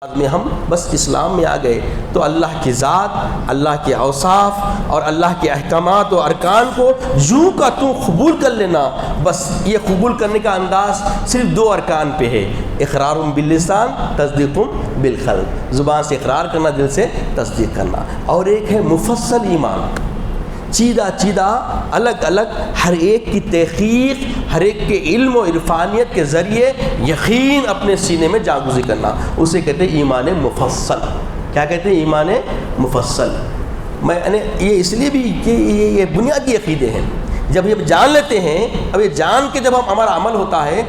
میں ہم بس اسلام میں آ گئے تو اللہ کی ذات، اللہ کے اوصاف اور اللہ کے احکامات و ارکان کو یوں کا توں قبول کر لینا. بس یہ قبول کرنے کا انداز صرف دو ارکان پہ ہے، اقرار باللسان، تصدیق بالقلب. زبان سے اقرار کرنا، دل سے تصدیق کرنا. اور ایک ہے مفصل ایمان، چیدہ چیدہ الگ الگ ہر ایک کی تحقیق، ہر ایک کے علم و عرفانیت کے ذریعے یقین اپنے سینے میں جاگزی کرنا. اسے کہتے ہیں ایمان مفصل. کیا کہتے ہیں؟ ایمان مفصل. میں نے یہ اس لیے بھی کہ یہ بنیادی عقیدے ہیں. جب یہ جان لیتے ہیں، اب یہ جان کے جب ہمارا عمل ہوتا ہے،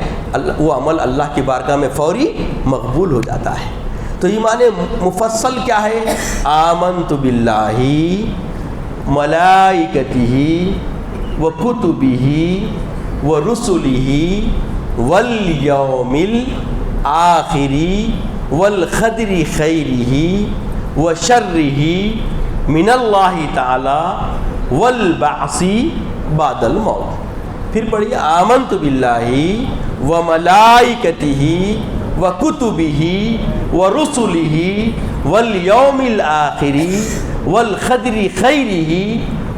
وہ عمل اللہ کی بارگاہ میں فوری مقبول ہو جاتا ہے. تو ایمان مفصل کیا ہے؟ آمنت باللہ ملائکتہ وکتبہ ورسلہ والیوم الآخر والقدر خیرہ وشرہ من اللہ تعالی والبعث بعد الموت. پھر پڑھیے آمنت باللہ وملائکتہ وکتبہ ورسلہ والیوم الآخر والقدر خیرہ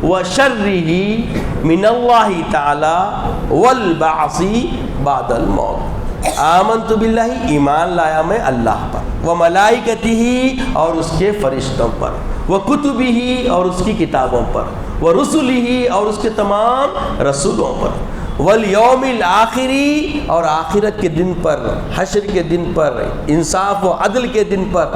وشرہ من اللہ تعالی والبعث بعد الموت. آمنت باللہ، ایمان لایا میں اللہ پر، وملائکتہ اور اس کے فرشتوں پر، وکتبہ اور اس کی کتابوں پر، ورسلہ اور اس کے تمام رسولوں پر، والیوم الآخری اور آخرت کے دن پر، حشر کے دن پر، انصاف و عدل کے دن پر،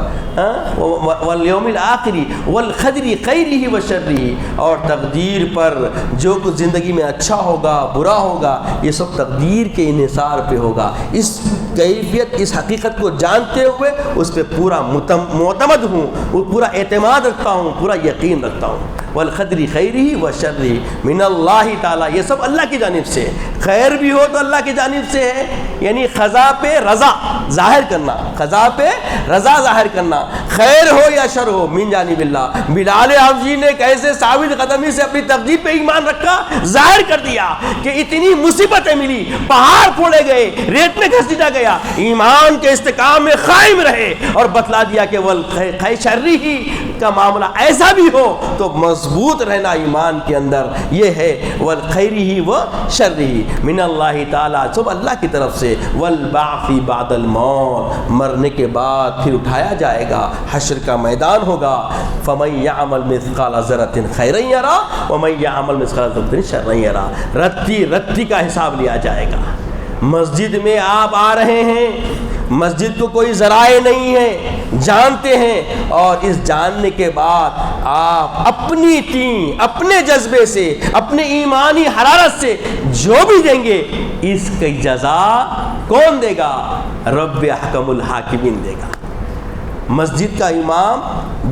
والیوم الآخری والقدر خیرہ وشرہ اور تقدیر پر. جو کچھ زندگی میں اچھا ہوگا برا ہوگا یہ سب تقدیر کے انحصار پہ ہوگا. اس کیفیت، اس حقیقت کو جانتے ہوئے اس پہ پورا معتمد ہوں، پورا اعتماد رکھتا ہوں، پورا یقین رکھتا ہوں. والقدر خیرہ وشرہ من اللہ تعالیٰ، یہ سب اللہ کی جانب سے. خیر بھی ہو تو اللہ کی جانب سے ہے، یعنی قضا پہ رضا ظاہر کرنا، قضا پہ رضا ظاہر کرنا. خیر ہو یا شر ہو من جانب اللہ. بلال حبشی نے کیسے ثابت قدمی سے اپنی تقدیر پہ ایمان رکھا، ظاہر کر دیا کہ اتنی مصیبتیں ملی، پہاڑ پھوڑے گئے، ریت میں گھسیٹا گیا، ایمان کے استحکام میں قائم رہے اور بتلا دیا کہ والشرہ کا معاملہ ایسا بھی ہو تو مضبوط رہنا ایمان کے اندر. یہ ہے والخیرہ وشرہ من اللہ تعالیٰ، سب اللہ کی طرف سے. والبعث بعد الموت، مرنے کے بعد پھر اٹھایا جائے گا، حشر کا میدان ہوگا. فمن یعمل مثقال ذرۃ خیرا یرا ومن یعمل مثقال ذرۃ شرا یرا. رتی رتی کا حساب لیا جائے گا. مسجد میں آپ آ رہے ہیں، مسجد کو کوئی ذرائع نہیں ہے، جانتے ہیں، اور اس جاننے کے بعد آپ اپنی ٹیم، اپنے جذبے سے، اپنے ایمانی حرارت سے جو بھی دیں گے، اس کی جزا کون دے گا؟ رب احکم الحاکمین دے گا. مسجد کا امام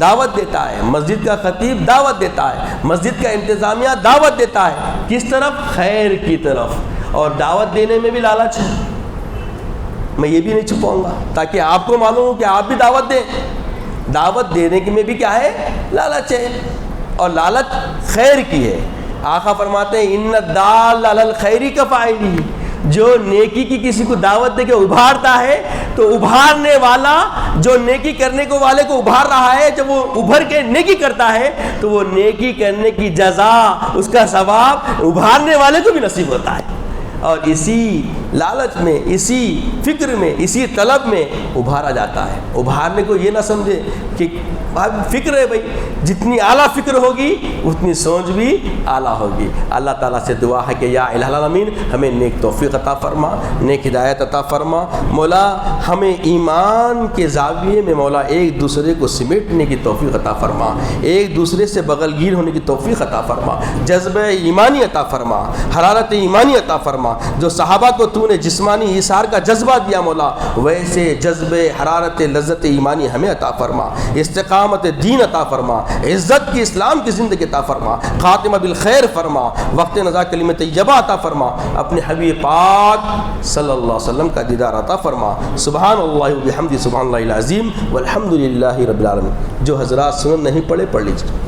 دعوت دیتا ہے، مسجد کا خطیب دعوت دیتا ہے، مسجد کا انتظامیہ دعوت دیتا ہے. کس طرف؟ خیر کی طرف. اور دعوت دینے میں بھی لالچ ہے، میں یہ بھی نہیں چھپاؤں گا تاکہ آپ کو معلوم ہو کہ آپ بھی دعوت دیں. دعوت دینے کی میں بھی کیا ہے؟ لالچ ہے، اور لالچ خیر کی ہے. آقا فرماتے ہیں ان الدال علی الخیر کفاعلہ، جو نیکی کی کسی کو دعوت دے کے ابھارتا ہے تو ابھارنے والا جو نیکی کرنے کو والے کو ابھار رہا ہے، جب وہ ابھر کے نیکی کرتا ہے تو وہ نیکی کرنے کی جزا، اس کا ثواب ابھارنے والے کو بھی نصیب ہوتا ہے. اور اسی لالچ میں، اسی فکر میں، اسی طلب میں ابھارا جاتا ہے. ابھارنے کو یہ نہ سمجھے کہ فکر ہے بھائی، جتنی اعلیٰ فکر ہوگی اتنی سوچ بھی اعلیٰ ہوگی. اللہ تعالیٰ سے دعا ہے کہ یا الہ العالمین ہمیں نیک توفیق عطا فرما، نیک ہدایت عطا فرما. مولا ہمیں ایمان کے زاویے میں مولا ایک دوسرے کو سمیٹنے کی توفیق عطا فرما، ایک دوسرے سے بغل گیر ہونے کی توفیق عطا فرما، جذبہ ایمانی عطا فرما، حرارت ایمانی عطا فرما. جو صحابہ کو تو نے جسمانی ایثار کا جذبہ دیا مولا، ویسے جذبہ حرارت لذت ایمانی ہمیں عطا فرما. استقامت دین عطا فرما، عزت کی اسلام کی زندگی عطا فرما، خاتمہ بالخیر فرما، وقت نزا کلمہ طیبہ عطا فرما. اپنے حبیب پاک صلی اللہ علیہ وسلم کا دیدار عطا فرما. سبحان اللہ و بحمدہ، سبحان اللہ العظیم والحمد للہ رب العالمین. جو حضرات سنن نہیں پڑھے پڑھ لیجیے.